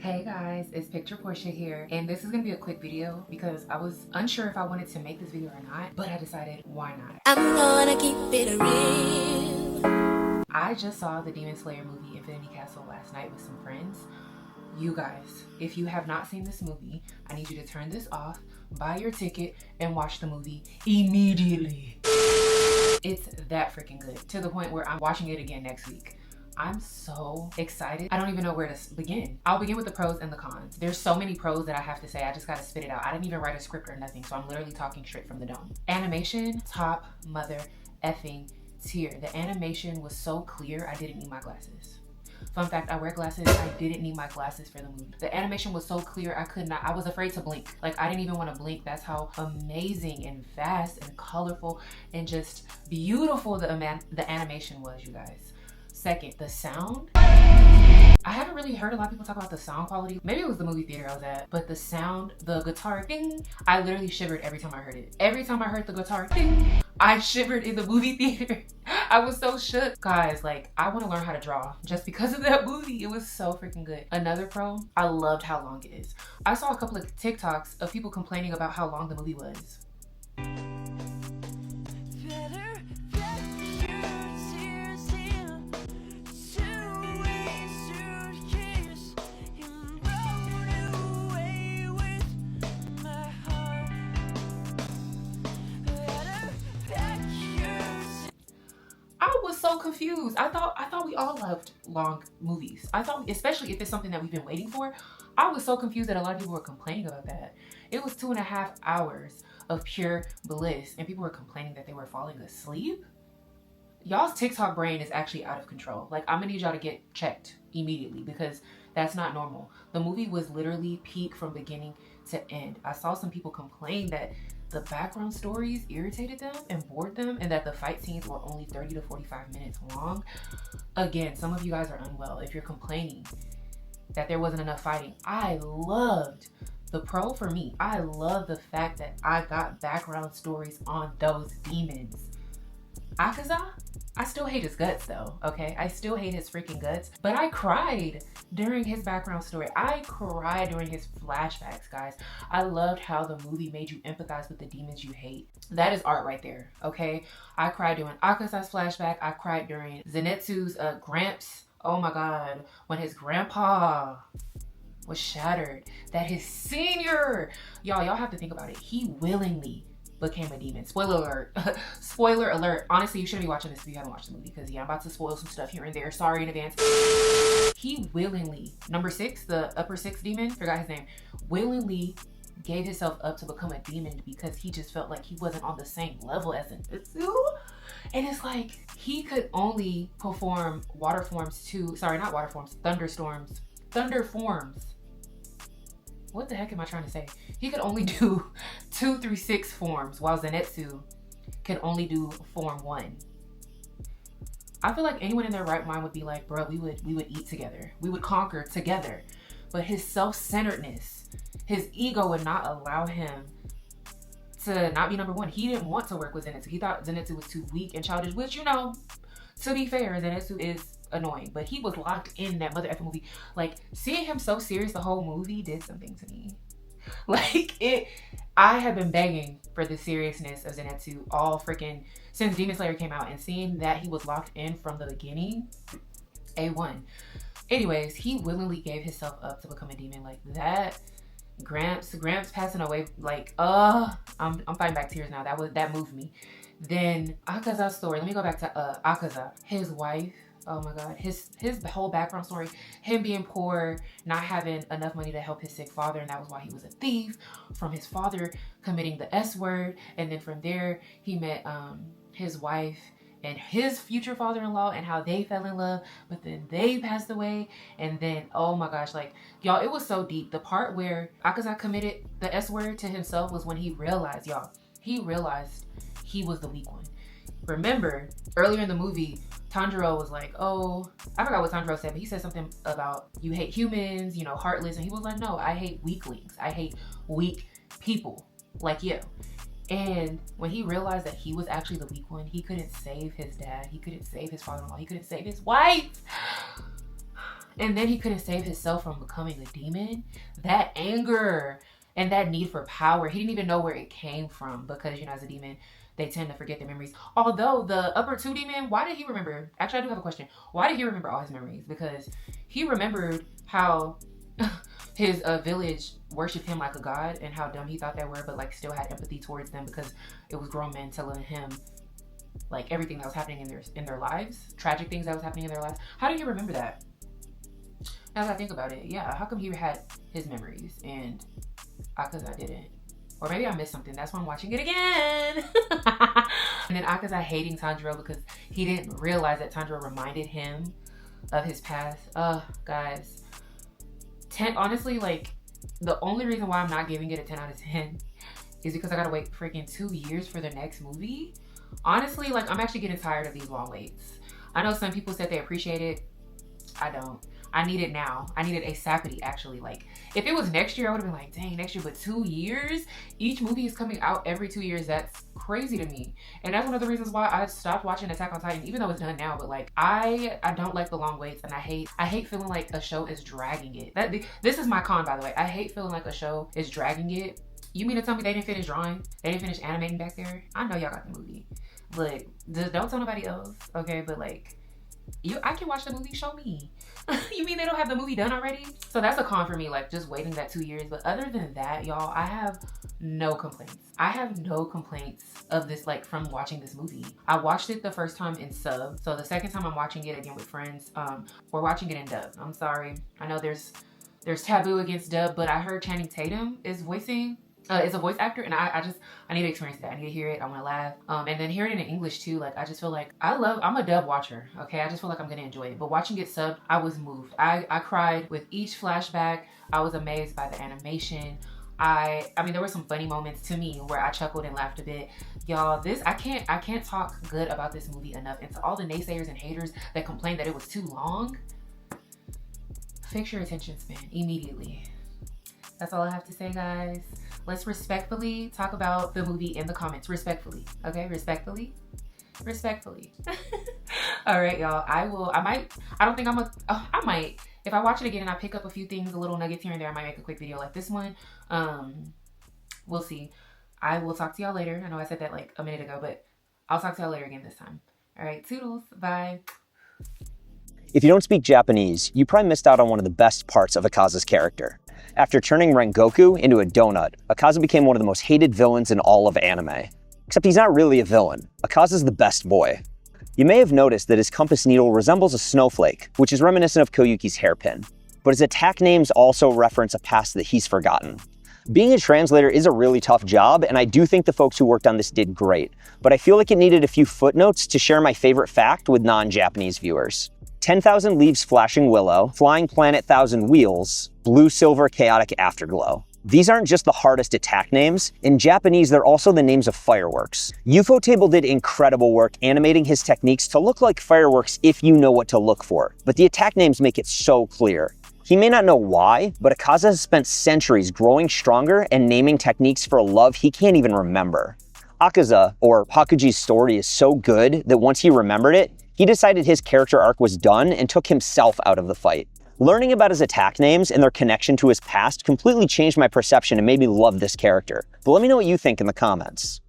Hey guys, it's Picture Portia here, and this is gonna be a quick video because I was unsure if I wanted to make this video or not, but I decided why not. I'm gonna keep it real. I just saw the Demon Slayer movie Infinity Castle last night with some friends. You guys, if you have not seen this movie, I need you to turn this off, buy your ticket, and watch the movie immediately. It's that freaking good, to the point where I'm watching it again next week. I'm so excited. I don't even know where to begin. I'll begin with the pros and the cons. There's so many pros that I have to say. I just gotta spit it out. I didn't even write a script or nothing, so I'm literally talking straight from the dome. Animation, top mother effing tier. The animation was so clear, I didn't need my glasses. Fun fact, I wear glasses. I didn't need my glasses for the movie. The animation was so clear, I was afraid to blink. Like, I didn't even want to blink. That's how amazing and fast and colorful and just beautiful the animation was, you guys. Second, the sound. I haven't really heard a lot of people talk about the sound quality. Maybe it was the movie theater I was at, but the sound, the guitar ding, I literally shivered every time I heard it. Every time I heard the guitar ding, I shivered in the movie theater. I was so shook. Guys, like, I want to learn how to draw just because of that movie. It was so freaking good. Another pro, I loved how long it is. I saw a couple of TikToks of people complaining about how long the movie was. So confused. I thought we all loved long movies. I thought, especially if it's something that we've been waiting for. I was so confused that a lot of people were complaining about that. It was 2.5 hours of pure bliss and people were complaining that they were falling asleep. Y'all's TikTok brain is actually out of control. Like, I'm gonna need y'all to get checked immediately because that's not normal. The movie was literally peak from beginning to end. I saw some people complain that the background stories irritated them and bored them and that the fight scenes were only 30 to 45 minutes long. Again, some of you guys are unwell if you're complaining that there wasn't enough fighting. I loved the pro for me. I love the fact that I got background stories on those demons. Akaza, I still hate his guts though, okay? I still hate his freaking guts, but I cried during his background story. I cried during his flashbacks, guys. I loved how the movie made you empathize with the demons you hate. That is art right there, okay? I cried during Akaza's flashback. I cried during Zenitsu's Gramps. Oh my God, when his grandpa was shattered, that his senior, y'all have to think about it. He willingly became a demon. Spoiler alert. Spoiler alert. Honestly, you shouldn't be watching this if you haven't watched the movie because yeah, I'm about to spoil some stuff here and there. Sorry in advance. He willingly, number 6, the upper 6 demon, forgot his name, willingly gave himself up to become a demon because he just felt like he wasn't on the same level as Zenitsu. And it's like, he could only perform thunder forms. What the heck am I trying to say? He could only do 2 through 6 forms, while Zenitsu could only do form 1. I feel like anyone in their right mind would be like, bro, we would eat together. We would conquer together. But his self-centeredness, his ego would not allow him to not be number 1. He didn't want to work with Zenitsu. He thought Zenitsu was too weak and childish, which, you know, to be fair, Zenitsu is annoying, but he was locked in that mother effing movie. Like, seeing him so serious the whole movie did something to me. Like, I have been begging for the seriousness of Zenitsu all freaking since Demon Slayer came out, and seeing that he was locked in from the beginning, A1. Anyways, he willingly gave himself up to become a demon. Like, that Gramps passing away, like, I'm fighting back tears now. That moved me. Then Akaza's story. Let me go back to Akaza. His wife. Oh my God, his whole background story, him being poor, not having enough money to help his sick father, and that was why he was a thief, from his father committing the S word, and then from there, he met his wife and his future father-in-law and how they fell in love, but then they passed away, and then, oh my gosh, like, y'all, it was so deep. The part where Akaza committed the S word to himself was when he realized, he was the weak one. Remember, earlier in the movie, Tanjiro was like, oh, I forgot what Tanjiro said, but he said something about you hate humans, you know, heartless. And he was like, no, I hate weaklings. I hate weak people like you. And when he realized that he was actually the weak one, he couldn't save his dad. He couldn't save his father-in-law. He couldn't save his wife. And then he couldn't save himself from becoming a demon. That anger and that need for power, he didn't even know where it came from, because, you know, as a demon, they tend to forget their memories. Although the upper 2 demon, why did he remember? Actually, I do have a question. Why did he remember all his memories? Because he remembered how his village worshipped him like a god and how dumb he thought they were, but like still had empathy towards them because it was grown men telling him like everything that was happening in their lives, tragic things that was happening in their lives. How do you remember that? Now that I think about it, yeah, how come he had his memories and Akaza didn't? Or maybe I missed something. That's why I'm watching it again. And then Akaza hating Tanjiro because he didn't realize that Tanjiro reminded him of his past. Guys. 10, honestly, like, the only reason why I'm not giving it a 10 out of 10 is because I gotta wait freaking 2 years for the next movie. Honestly, like, I'm actually getting tired of these long waits. I know some people said they appreciate it. I don't. I need it now. I need it ASAPity, actually. Like, if it was next year, I would have been like, dang, next year. But 2 years? Each movie is coming out every 2 years. That's crazy to me. And that's one of the reasons why I stopped watching Attack on Titan, even though it's done now. But like, I don't like the long waits, and I hate feeling like a show is dragging it. This is my con, by the way. I hate feeling like a show is dragging it. You mean to tell me they didn't finish drawing? They didn't finish animating back there? I know y'all got the movie. But don't tell nobody else, okay? But like, I can watch the movie, show me. You mean they don't have the movie done already? So that's a con for me, like just waiting that 2 years. But other than that, y'all, I have no complaints. I have no complaints of this, like, from watching this movie. I watched it the first time in sub. So the second time I'm watching it again with friends, we're watching it in dub. I'm sorry. I know there's taboo against dub, but I heard Channing Tatum is a voice actor, and I need to experience that. I need to hear it. I want to laugh. And then hearing it in English too, like, I just feel like I'm a dub watcher, okay? I just feel like I'm gonna enjoy it. But watching it subbed, I was moved. I cried with each flashback. I was amazed by the animation. I mean, there were some funny moments to me where I chuckled and laughed a bit. Y'all, I can't talk good about this movie enough. And to all the naysayers and haters that complained that it was too long, fix your attention span immediately. That's all I have to say, guys. Let's respectfully talk about the movie in the comments. Respectfully, okay? Respectfully. All right, y'all. I might. If I watch it again and I pick up a few things, a little nuggets here and there, I might make a quick video like this one. We'll see. I will talk to y'all later. I know I said that like a minute ago, but I'll talk to y'all later again this time. All right, toodles. Bye. If you don't speak Japanese, you probably missed out on one of the best parts of Akaza's character. After turning Rengoku into a donut, Akaza became one of the most hated villains in all of anime. Except he's not really a villain. Akaza's the best boy. You may have noticed that his compass needle resembles a snowflake, which is reminiscent of Koyuki's hairpin. But his attack names also reference a past that he's forgotten. Being a translator is a really tough job, and I do think the folks who worked on this did great. But I feel like it needed a few footnotes to share my favorite fact with non-Japanese viewers. 10,000 Leaves Flashing Willow, Flying Planet 1,000 Wheels, Blue Silver Chaotic Afterglow. These aren't just the hardest attack names. In Japanese, they're also the names of fireworks. Ufotable did incredible work animating his techniques to look like fireworks if you know what to look for, but the attack names make it so clear. He may not know why, but Akaza has spent centuries growing stronger and naming techniques for a love he can't even remember. Akaza, or Hakuji's story, is so good that once he remembered it, he decided his character arc was done and took himself out of the fight. Learning about his attack names and their connection to his past completely changed my perception and made me love this character. But let me know what you think in the comments.